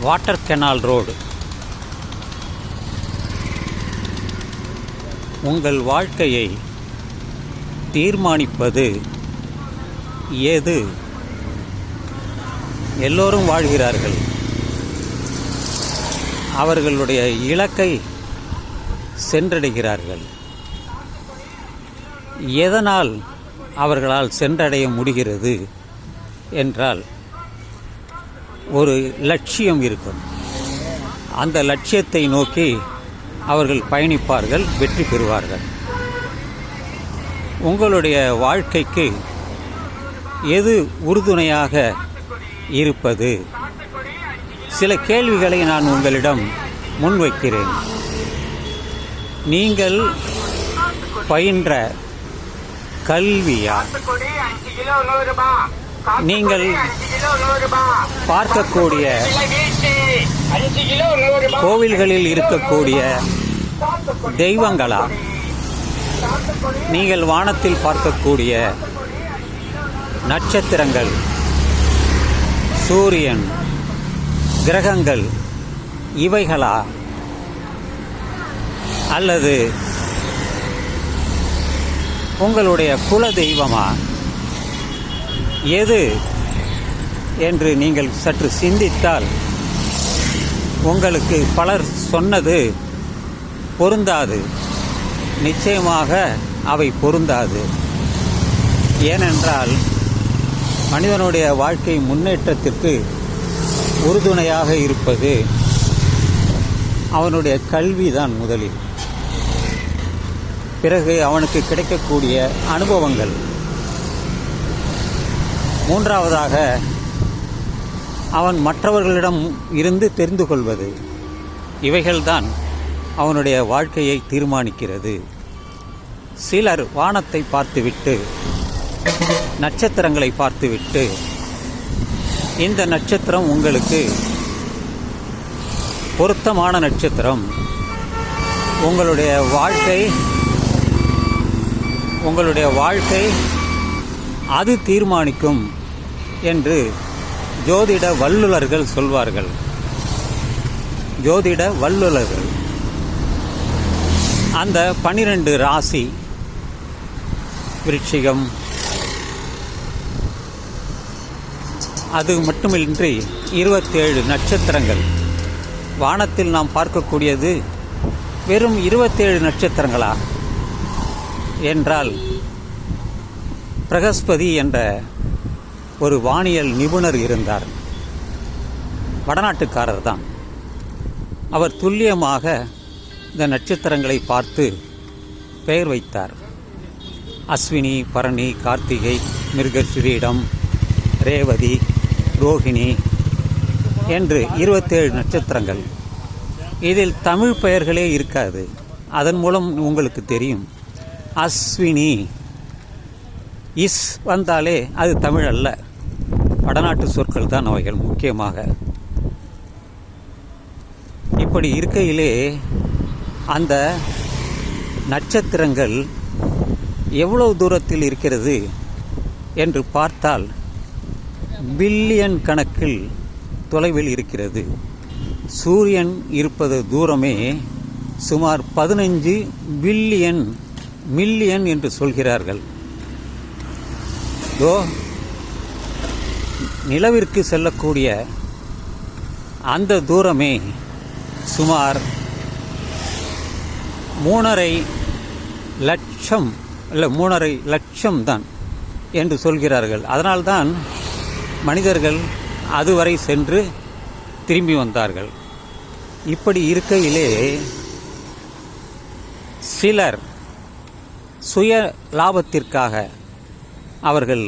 Water canal road. உங்கள் வாழ்க்கையை தீர்மானிப்பது ஏது? எல்லோரும் வாழ்கிறார்கள். அவர்களுடைய இலக்கை சென்றடைகிறார்கள். எதனால் அவர்களால் சென்றடைய முடிகிறது என்றால், ஒரு லட்சியம் இருக்கும். அந்த லட்சியத்தை நோக்கி அவர்கள் பயணிப்பார்கள், வெற்றி பெறுவார்கள். உங்களுடைய வாழ்க்கைக்கு எது உறுதுணையாக இருப்பது? சில கேள்விகளை நான் உங்களிடம் முன்வைக்கிறேன். நீங்கள் பயின்ற கல்வியா? நீங்கள் பார்க்கக்கூடிய கோவில்களில் இருக்கக்கூடிய தெய்வங்களா? நீங்கள் வானத்தில் பார்க்கக்கூடிய நட்சத்திரங்கள், சூரியன், கிரகங்கள், இவைகளா? அல்லது உங்களுடைய குல தெய்வமா? எது என்று நீங்கள் சற்று சிந்தித்தால் உங்களுக்கு பலர் சொன்னது பொருந்தாது. நிச்சயமாக அவை பொருந்தாது. ஏனென்றால் மனிதனுடைய வாழ்க்கை முன்னேற்றத்திற்கு உறுதுணையாக இருப்பது அவனுடைய கல்விதான் முதலில். பிறகு அவனுக்கு கிடைக்கக்கூடிய அனுபவங்கள். மூன்றாவதாக அவன் மற்றவர்களிடம் இருந்து தெரிந்து கொள்வது. இவைகள்தான் அவனுடைய வாழ்க்கையை தீர்மானிக்கிறது. சிலர் வானத்தை பார்த்துவிட்டு, நட்சத்திரங்களை பார்த்துவிட்டு, இந்த நட்சத்திரம் உங்களுக்கு பொருத்தமான நட்சத்திரம், உங்களுடைய வாழ்க்கை அது தீர்மானிக்கும் என்று ஜோதிட வல்லுநர்கள் சொல்வார்கள். ஜோதிட வல்லுநர்கள் அந்த 12 ராசி, விருச்சிகம், அது மட்டுமின்றி 27 நட்சத்திரங்கள். வானத்தில் நாம் பார்க்கக்கூடியது வெறும் 27 நட்சத்திரங்களா என்றால், பிரகஸ்பதி என்ற ஒரு வானியல் நிபுணர் இருந்தார். வடநாட்டுக்காரர் தான். அவர் துல்லியமாக இந்த நட்சத்திரங்களை பார்த்து பெயர் வைத்தார். அஸ்வினி, பரணி, கார்த்திகை, மிருகசீரிடம், ரேவதி, ரோஹிணி என்று 27 நட்சத்திரங்கள். இதில் தமிழ் பெயர்களே இருக்காது. அதன் மூலம் உங்களுக்கு தெரியும், அஸ்வினி இஸ் வந்தாலே அது தமிழ் அல்ல, வடநாட்டு சொற்கள் தான் அவைகள் முக்கியமாக. இப்படி இருக்கையிலே அந்த நட்சத்திரங்கள் எவ்வளவு தூரத்தில் இருக்கிறது என்று பார்த்தால் பில்லியன் கணக்கில் தொலைவில் இருக்கிறது. சூரியன் இருப்பது தூரமே சுமார் 15 பில்லியன், மில்லியன் என்று சொல்கிறார்கள். நிலவிற்கு செல்லக்கூடிய அந்த தூரமே சுமார் 3.5 லட்சம், இல்லை 3.5 லட்சம் தான் என்று சொல்கிறார்கள். அதனால்தான் மனிதர்கள் அதுவரை சென்று திரும்பி வந்தார்கள். இப்படி இருக்கையிலே சிலர் சுய லாபத்திற்காக அவர்கள்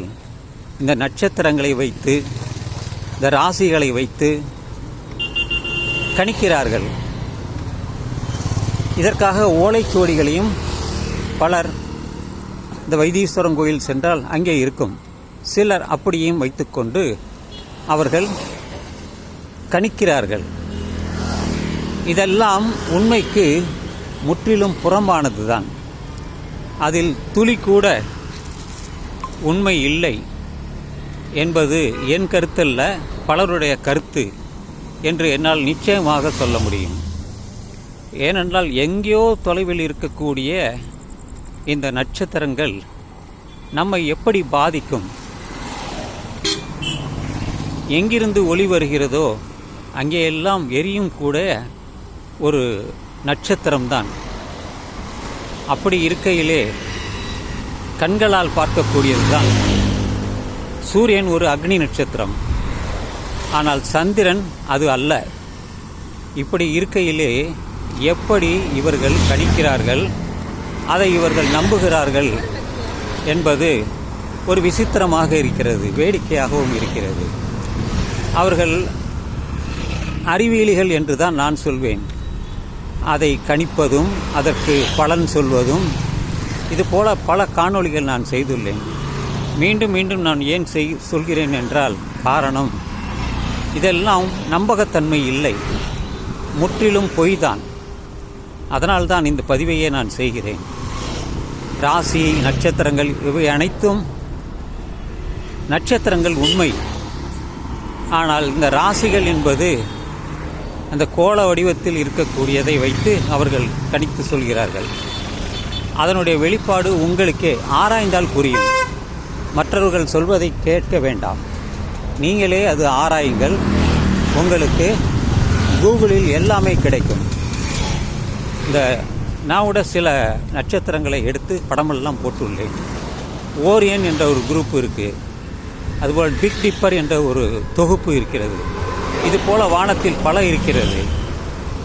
இந்த நட்சத்திரங்களை வைத்து, இந்த ராசிகளை வைத்து கணிக்கிறார்கள். இதற்காக ஓலைச்சுவடிகளையும் பலர், இந்த வைத்தீஸ்வரன் கோயில் சென்றால் அங்கே இருக்கும், சிலர் அப்படியும் வைத்துக்கொண்டு அவர்கள் கணிக்கிறார்கள். இதெல்லாம் உண்மைக்கு முற்றிலும் புறம்பானதுதான். அதில் துளி கூட உண்மை இல்லை என்பது என் கருத்தல்ல, பலருடைய கருத்து. என்று என்னால் நிச்சயமாக சொல்ல முடியும். ஏனென்றால் எங்கேயோ தொலைவில் இருக்கக்கூடிய இந்த நட்சத்திரங்கள் நம்மை எப்படி பாதிக்கும்? எங்கிருந்து ஒளி வருகிறதோ அங்கேயெல்லாம் எரியும் கூட ஒரு நட்சத்திரம்தான். அப்படி இருக்கையிலே கண்களால் பார்க்கக்கூடியது தான். சூரியன் ஒரு அக்னி நட்சத்திரம், ஆனால் சந்திரன் அது அல்ல. இப்படி இருக்கையிலே எப்படி இவர்கள் கணிக்கிறார்கள், அதை இவர்கள் நம்புகிறார்கள் என்பது ஒரு விசித்திரமாக இருக்கிறது, வேடிக்கையாகவும் இருக்கிறது. அவர்கள் அறிவியலிகள் என்று தான் நான் சொல்வேன். அதை கணிப்பதும் அதற்கு பலன் சொல்வதும் இது போல பல காணொளிகள் நான் செய்துள்ளேன். மீண்டும் மீண்டும் நான் ஏன் சொல்கிறேன் என்றால், காரணம் இதெல்லாம் நம்பகத்தன்மை இல்லை, முற்றிலும் பொய்தான். அதனால்தான் இந்த பதிவையே நான் செய்கிறேன். ராசி, நட்சத்திரங்கள் இவை அனைத்தும் நட்சத்திரங்கள் உண்மை. ஆனால் இந்த ராசிகள் என்பது அந்த கோள வடிவத்தில் இருக்கக்கூடியதை வைத்து அவர்கள் கணித்து சொல்கிறார்கள். அதனுடைய வெளிப்பாடு உங்களுக்கே ஆராய்ந்தால் புரியும். மற்றவர்கள் சொல்வதை கேட்க வேண்டாம், நீங்களே அது ஆராயுங்கள். உங்களுக்கு கூகுளில் எல்லாமே கிடைக்கும். இந்த நான் கூட சில நட்சத்திரங்களை எடுத்து படமெல்லாம் போட்டுள்ளேன். ஓரியன் என்ற ஒரு குரூப் இருக்குது, அதுபோல் பிக் டிப்பர் என்ற ஒரு தொகுப்பு இருக்கிறது. இது போல வானத்தில் பல இருக்கிறது.